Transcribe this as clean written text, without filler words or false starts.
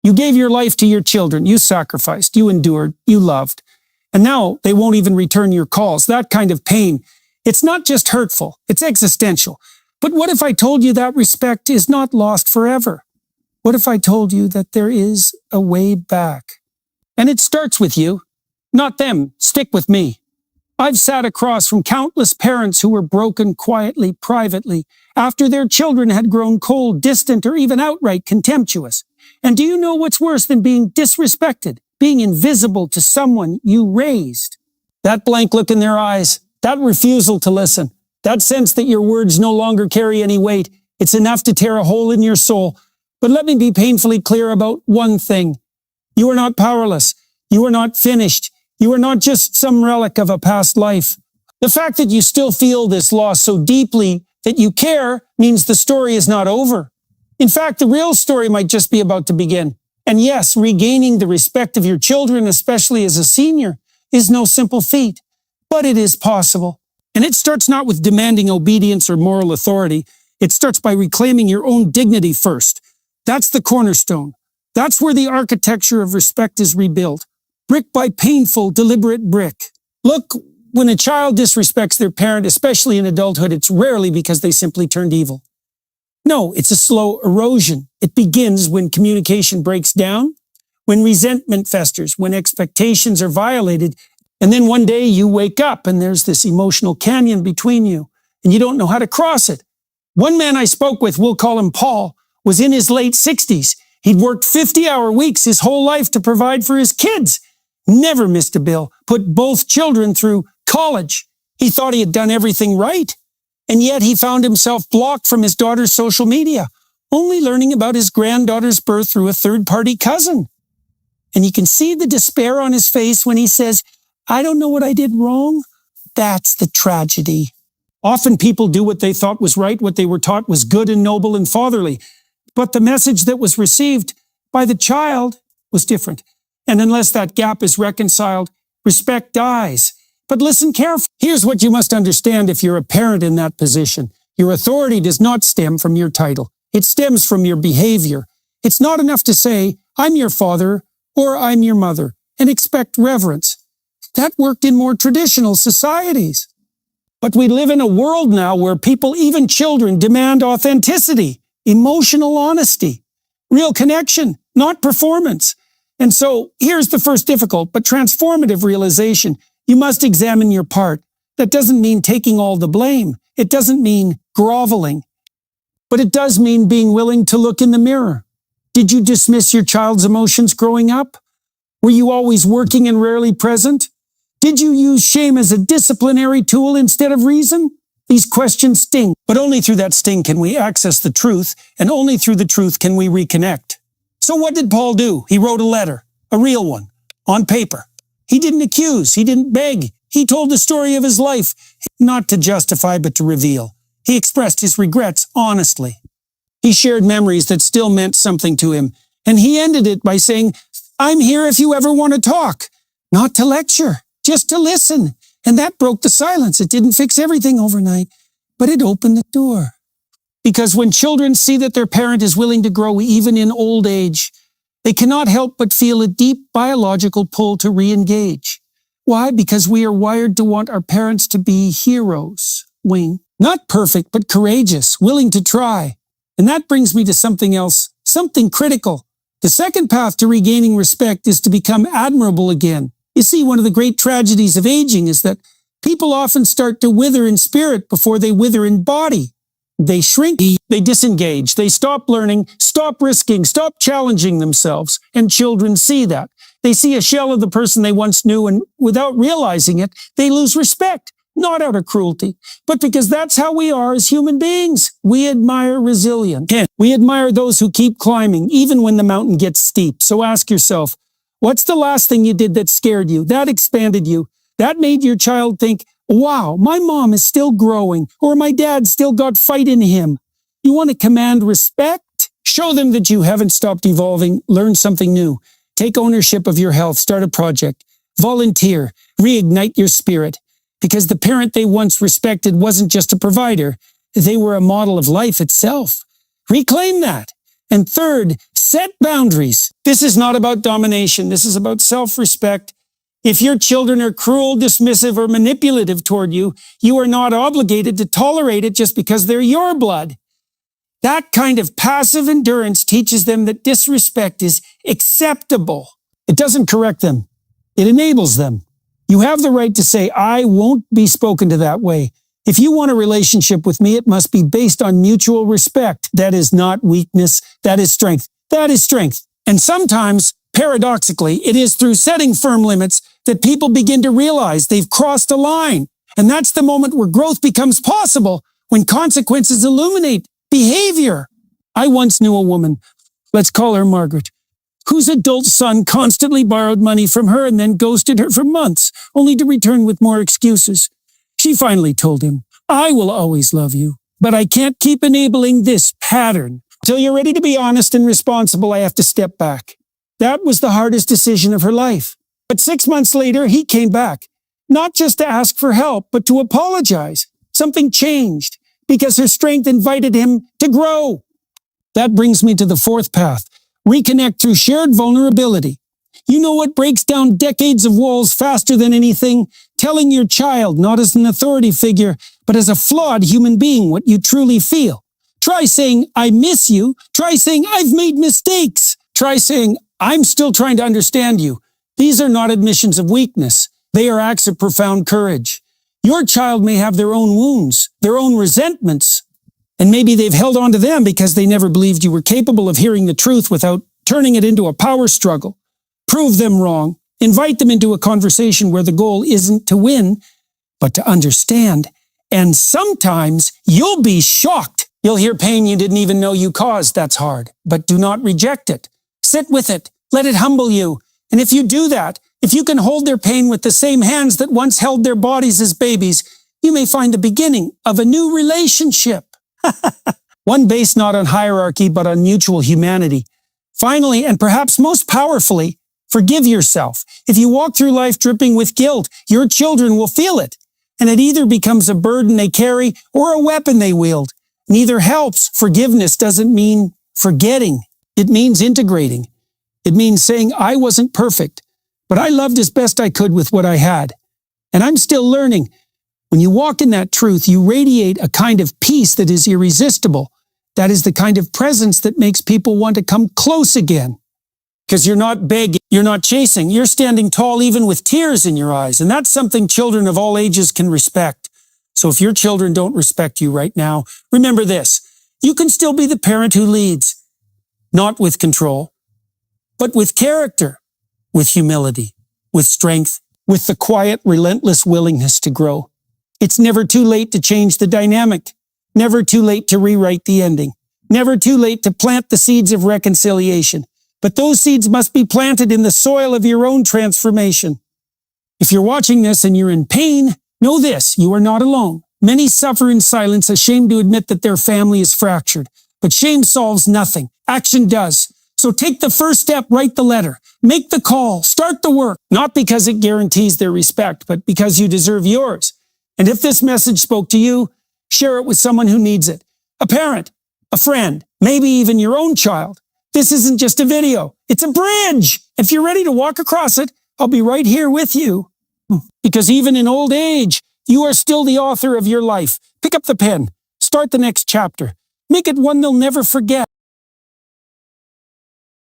You gave your life to your children. You sacrificed. You endured. You loved. And now they won't even return your calls. That kind of pain, it's not just hurtful. It's existential. But what if I told you that respect is not lost forever? What if I told you that there is a way back? And it starts with you, not them. Stick with me. I've sat across from countless parents who were broken quietly, privately, after their children had grown cold, distant, or even outright contemptuous. And do you know what's worse than being disrespected, being invisible to someone you raised? That blank look in their eyes, that refusal to listen, that sense that your words no longer carry any weight, it's enough to tear a hole in your soul. But let me be painfully clear about one thing. You are not powerless. You are not finished. You are not just some relic of a past life. The fact that you still feel this loss so deeply that you care means the story is not over. In fact, the real story might just be about to begin. And yes, regaining the respect of your children, especially as a senior, is no simple feat, but it is possible. And it starts not with demanding obedience or moral authority. It starts by reclaiming your own dignity first. That's the cornerstone. That's where the architecture of respect is rebuilt. Brick by painful, deliberate brick. Look, when a child disrespects their parent, especially in adulthood, it's rarely because they simply turned evil. No, it's a slow erosion. It begins when communication breaks down, when resentment festers, when expectations are violated, and then one day you wake up and there's this emotional canyon between you, and you don't know how to cross it. One man I spoke with, we'll call him Paul, was in his late 60s. He'd worked 50-hour weeks his whole life to provide for his kids. Never missed a bill, put both children through college. He thought he had done everything right. And yet he found himself blocked from his daughter's social media, only learning about his granddaughter's birth through a third-party cousin. And you can see the despair on his face when he says, I don't know what I did wrong. That's the tragedy. Often people do what they thought was right, what they were taught was good and noble and fatherly. But the message that was received by the child was different. And unless that gap is reconciled, respect dies. But listen carefully. Here's what you must understand if you're a parent in that position. Your authority does not stem from your title. It stems from your behavior. It's not enough to say, I'm your father or I'm your mother, and expect reverence. That worked in more traditional societies. But we live in a world now where people, even children, demand authenticity, emotional honesty, real connection, not performance. And so here's the first difficult but transformative realization. You must examine your part. That doesn't mean taking all the blame. It doesn't mean groveling. But it does mean being willing to look in the mirror. Did you dismiss your child's emotions growing up? Were you always working and rarely present? Did you use shame as a disciplinary tool instead of reason? These questions sting, but only through that sting can we access the truth, and only through the truth can we reconnect. So what did Paul do? He wrote a letter, a real one, on paper. He didn't accuse, he didn't beg. He told the story of his life, not to justify, but to reveal. He expressed his regrets honestly. He shared memories that still meant something to him, and he ended it by saying, I'm here if you ever want to talk, not to lecture, just to listen. And that broke the silence. It didn't fix everything overnight, but it opened the door. Because when children see that their parent is willing to grow even in old age, they cannot help but feel a deep biological pull to re-engage. Why? Because we are wired to want our parents to be heroes, Wayne. Not perfect, but courageous, willing to try. And that brings me to something else, something critical. The second path to regaining respect is to become admirable again. You see, one of the great tragedies of aging is that people often start to wither in spirit before they wither in body. They shrink, they disengage, they stop learning, stop risking, stop challenging themselves, and children see that. They see a shell of the person they once knew, and without realizing it, they lose respect, not out of cruelty, but because that's how we are as human beings. We admire resilience. We admire those who keep climbing, even when the mountain gets steep. So ask yourself, what's the last thing you did that scared you, that expanded you, that made your child think, wow, my mom is still growing, or my dad still got fight in him? You want to command respect? Show them that you haven't stopped evolving. Learn something new. Take ownership of your health. Start a project. Volunteer. Reignite your spirit. Because the parent they once respected wasn't just a provider. They were a model of life itself. Reclaim that. And third, set boundaries. This is not about domination. This is about self-respect. If your children are cruel, dismissive, or manipulative toward you, you are not obligated to tolerate it just because they're your blood. That kind of passive endurance teaches them that disrespect is acceptable. It doesn't correct them. It enables them. You have the right to say, I won't be spoken to that way. If you want a relationship with me, it must be based on mutual respect. That is not weakness. That is strength. That is strength. And sometimes, paradoxically, it is through setting firm limits that people begin to realize they've crossed a line. And that's the moment where growth becomes possible, when consequences illuminate behavior. I once knew a woman, let's call her Margaret, whose adult son constantly borrowed money from her and then ghosted her for months, only to return with more excuses. She finally told him, I will always love you, but I can't keep enabling this pattern. Until you're ready to be honest and responsible, I have to step back. That was the hardest decision of her life. But 6 months later, he came back, not just to ask for help, but to apologize. Something changed because her strength invited him to grow. That brings me to the fourth path. Reconnect through shared vulnerability. You know what breaks down decades of walls faster than anything? Telling your child, not as an authority figure, but as a flawed human being, what you truly feel. Try saying, I miss you. Try saying, I've made mistakes. Try saying, I'm still trying to understand you. These are not admissions of weakness. They are acts of profound courage. Your child may have their own wounds, their own resentments, and maybe they've held on to them because they never believed you were capable of hearing the truth without turning it into a power struggle. Prove them wrong. Invite them into a conversation where the goal isn't to win, but to understand. And sometimes you'll be shocked. You'll hear pain you didn't even know you caused. That's hard. But do not reject it. Sit with it. Let it humble you. And if you do that, if you can hold their pain with the same hands that once held their bodies as babies, you may find the beginning of a new relationship. One based not on hierarchy, but on mutual humanity. Finally, and perhaps most powerfully, forgive yourself. If you walk through life dripping with guilt, your children will feel it. And it either becomes a burden they carry or a weapon they wield. Neither helps. Forgiveness doesn't mean forgetting. It means integrating. It means saying, I wasn't perfect, but I loved as best I could with what I had. And I'm still learning. When you walk in that truth, you radiate a kind of peace that is irresistible. That is the kind of presence that makes people want to come close again. Because you're not begging, you're not chasing, you're standing tall even with tears in your eyes. And that's something children of all ages can respect. So if your children don't respect you right now, remember this. You can still be the parent who leads, not with control, but with character, with humility, with strength, with the quiet, relentless willingness to grow. It's never too late to change the dynamic, never too late to rewrite the ending, never too late to plant the seeds of reconciliation. But those seeds must be planted in the soil of your own transformation. If you're watching this and you're in pain, know this, you are not alone. Many suffer in silence, ashamed to admit that their family is fractured. But shame solves nothing. Action does. So take the first step, write the letter, make the call, start the work, not because it guarantees their respect, but because you deserve yours. And if this message spoke to you, share it with someone who needs it. A parent, a friend, maybe even your own child. This isn't just a video. It's a bridge. If you're ready to walk across it, I'll be right here with you. Because even in old age, you are still the author of your life. Pick up the pen. Start the next chapter. Make it one they'll never forget.